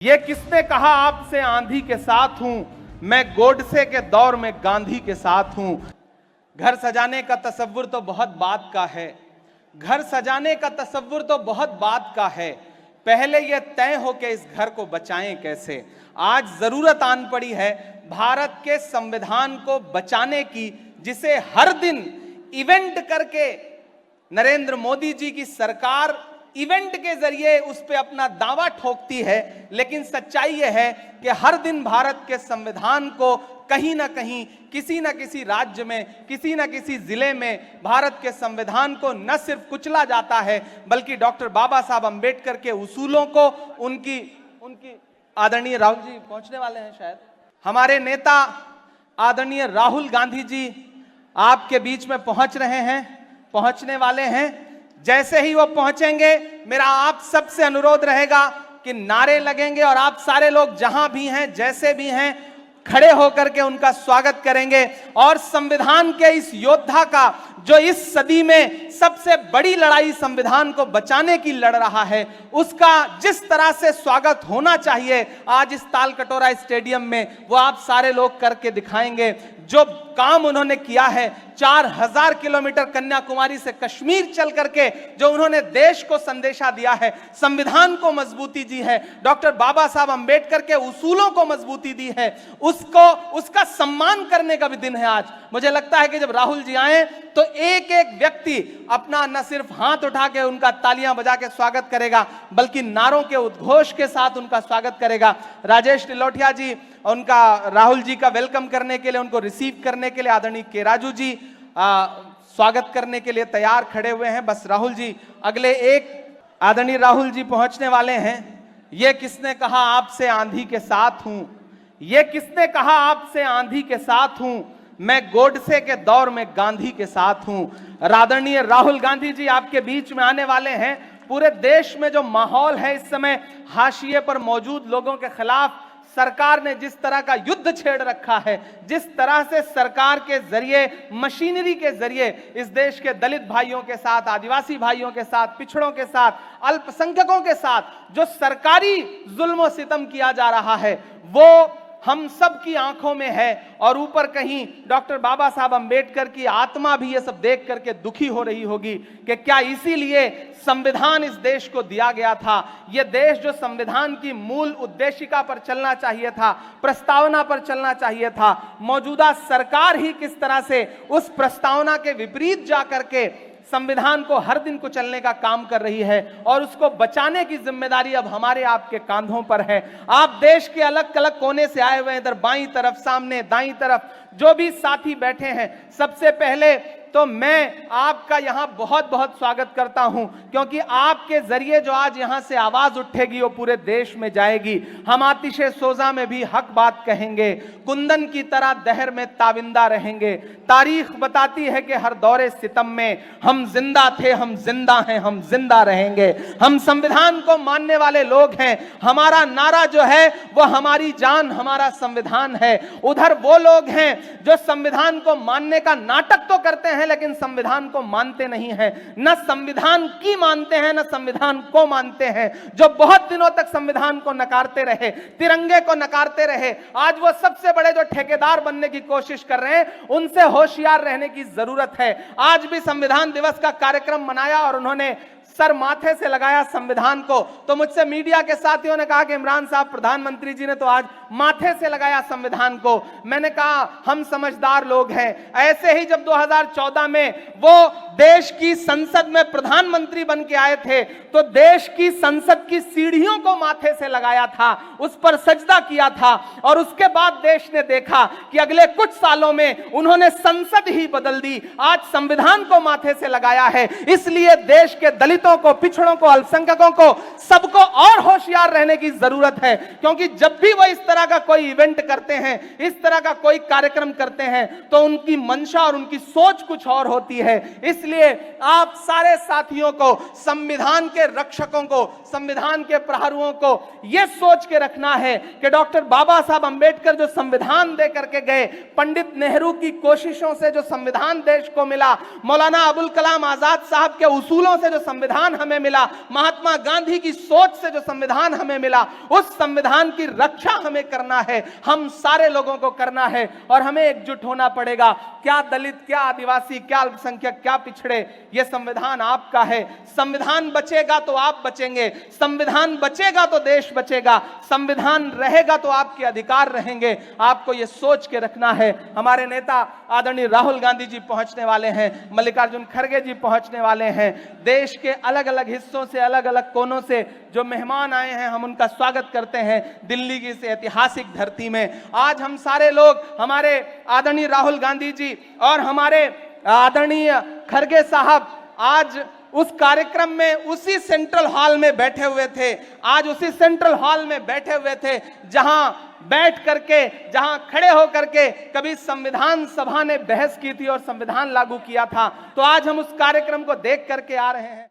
ये किसने कहा आपसे आंधी के साथ हूं, मैं गोडसे के दौर में गांधी के साथ हूं। घर सजाने का तसव्वुर तो बहुत बात का है, घर सजाने का तसव्वुर तो बहुत बात का है, पहले ये तय हो कि इस घर को बचाएं कैसे। आज जरूरत आन पड़ी है भारत के संविधान को बचाने की, जिसे हर दिन इवेंट करके नरेंद्र मोदी जी की सरकार इवेंट के जरिए उस पे अपना दावा ठोकती है, लेकिन सच्चाई यह है कि हर दिन भारत के संविधान को कहीं ना कहीं, किसी न किसी राज्य में, किसी न किसी जिले में भारत के संविधान को न सिर्फ कुचला जाता है, बल्कि डॉक्टर बाबा साहब अंबेडकर के उसूलों को, उनकी आदरणीय राहुल जी पहुंचने वाले हैं शायद, हमारे नेता आदरणीय राहुल गांधी जी आपके बीच में पहुंच रहे हैं, पहुंचने वाले हैं। जैसे ही वो पहुंचेंगे, मेरा आप सबसे अनुरोध रहेगा कि नारे लगेंगे और आप सारे लोग जहां भी हैं, जैसे भी हैं, खड़े होकर के उनका स्वागत करेंगे और संविधान के इस योद्धा का, जो इस सदी में सबसे बड़ी लड़ाई संविधान को बचाने की लड़ रहा है, उसका जिस तरह से स्वागत होना चाहिए आज इस तालकटोरा स्टेडियम में, वो आप सारे लोग करके दिखाएंगे। जो काम उन्होंने किया है, 4000 किलोमीटर कन्याकुमारी से कश्मीर चल करके जो उन्होंने देश को संदेशा दिया है, संविधान को मजबूती दी है, डॉक्टर बाबा साहब अंबेडकर के उसूलों को मजबूती दी है, उसका सम्मान करने का भी दिन है आज। मुझे लगता है कि जब राहुल जी आए तो एक एक व्यक्ति अपना न सिर्फ हाथ उठा के उनका तालियां बजा के स्वागत करेगा, बल्कि नारों के उद्घोष के साथ उनका स्वागत करेगा। राजेश टिलोटिया जी उनका राहुल जी का वेलकम करने के लिए, उनको रिसीव करने के लिए आदरणीय के राजू जी स्वागत करने के लिए तैयार खड़े हुए हैं। बस राहुल जी, अगले एक आदरणीय राहुल जी पहुंचने वाले हैं। ये किसने कहा आपसे आंधी के साथ हूं, ये किसने कहा आपसे आंधी के साथ हूं, मैं गोडसे के दौर में गांधी के साथ हूं। आदरणीय राहुल गांधी जी आपके बीच में आने वाले हैं। पूरे देश में जो माहौल है इस समय, हाशिए पर मौजूद लोगों के खिलाफ सरकार ने जिस तरह का युद्ध छेड़ रखा है, जिस तरह से सरकार के जरिए, मशीनरी के जरिए इस देश के दलित भाइयों के साथ, आदिवासी भाइयों के साथ, पिछड़ों के साथ, अल्पसंख्यकों के साथ जो सरकारी जुल्म और सितम किया जा रहा है, वो हम सब की आंखों में है। और ऊपर कहीं डॉक्टर बाबा साहब अंबेडकर की आत्मा भी ये सब देख करके दुखी हो रही होगी कि क्या इसीलिए संविधान इस देश को दिया गया था। यह देश जो संविधान की मूल उद्देशिका पर चलना चाहिए था, प्रस्तावना पर चलना चाहिए था, मौजूदा सरकार ही किस तरह से उस प्रस्तावना के विपरीत जा करके संविधान को हर दिन कुचलने का काम कर रही है, और उसको बचाने की जिम्मेदारी अब हमारे आपके कांधों पर है। आप देश के अलग अलग कोने से आए हुए हैं, इधर बाईं तरफ, सामने दाईं तरफ जो भी साथी बैठे हैं, सबसे पहले तो मैं आपका यहां बहुत बहुत स्वागत करता हूं, क्योंकि आपके जरिए जो आज यहां से आवाज उठेगी वो पूरे देश में जाएगी। हम आतिशे सोजा में भी हक बात कहेंगे, कुंदन की तरह दहर में ताविंदा रहेंगे। तारीख बताती है कि हर दौरे सितम में हम जिंदा थे, हम जिंदा हैं, हम जिंदा रहेंगे। हम संविधान को मानने वाले लोग हैं। हमारा नारा जो है वो हमारी जान, हमारा संविधान है। उधर वो लोग हैं जो संविधान को मानने का नाटक तो करते हैं, लेकिन संविधान को मानते नहीं हैं, न संविधान की मानते हैं, न संविधान को मानते हैं, जो बहुत दिनों तक संविधान को नकारते रहे, तिरंगे को नकारते रहे। आज वो सबसे बड़े जो ठेकेदार बनने की कोशिश कर रहे हैं, उनसे होशियार रहने की जरूरत है। आज भी संविधान दिवस का कार्यक्रम मनाया और उन्होंने सर माथे से लगाया संविधान को, तो मुझसे मीडिया के साथियों ने कहा कि इमरान साहब, प्रधानमंत्री जी ने तो आज माथे से लगाया संविधान को। मैंने कहा हम समझदार लोग हैं। ऐसे ही जब 2014 में वो देश की संसद में प्रधानमंत्री बन के आए थे, तो देश की संसद की सीढ़ियों को माथे से लगाया था, उस पर सजदा किया था, और उसके बाद देश ने देखा कि अगले कुछ सालों में उन्होंने संसद ही बदल दी, आज संविधान को माथे से लगाया है। इसलिए देश के दलितों को, पिछड़ों को, अल्पसंख्यकों को, सबको और होशियार रहने की जरूरत है, क्योंकि जब भी वो इस तरह का कोई इवेंट करते हैं, इस तरह का कोई कार्यक्रम करते हैं, तो उनकी मंशा और उनकी सोच कुछ और होती है। इसलिए आप सारे साथियों को, संविधान के रक्षकों को, संविधान के प्रहरुओं को यह सोच के रखना है कि डॉक्टर बाबा साहब अंबेडकर जो संविधान दे करके गए, पंडित नेहरू की कोशिशों से जो संविधान देश को मिला, मौलाना अबुल कलाम आजाद साहब के उसूलों से जो संविधान संविधान हमें मिला, महात्मा गांधी की सोच से जो संविधान हमें मिला, उस संविधान की रक्षा हमें करना है, हम सारे लोगों को करना है और हमें एकजुट होना पड़ेगा। क्या दलित, क्या आदिवासी, क्या अल्पसंख्यक, क्या पिछड़े, यह संविधान आपका है। संविधान बचेगा तो आप बचेंगे, संविधान बचेगा तो देश बचेगा, संविधान रहेगा तो आपके अधिकार रहेंगे। आपको यह सोच के रखना है। हमारे नेता आदरणीय राहुल गांधी जी पहुंचने वाले हैं, मल्लिकार्जुन खड़गे जी पहुंचने वाले हैं। देश के अलग अलग हिस्सों से, अलग अलग कोनों से जो मेहमान आए हैं, हम उनका स्वागत करते हैं दिल्ली की इस ऐतिहासिक धरती में। आज हम सारे लोग, हमारे आदरणीय राहुल गांधी जी और हमारे आदरणीय खड़गे साहब आज उस कार्यक्रम में उसी सेंट्रल हॉल में बैठे हुए थे। आज उसी सेंट्रल हॉल में बैठे हुए थे जहां बैठ करके, जहां खड़े होकर के कभी संविधान सभा ने बहस की थी और संविधान लागू किया था। तो आज हम उस कार्यक्रम को देख करके आ रहे हैं।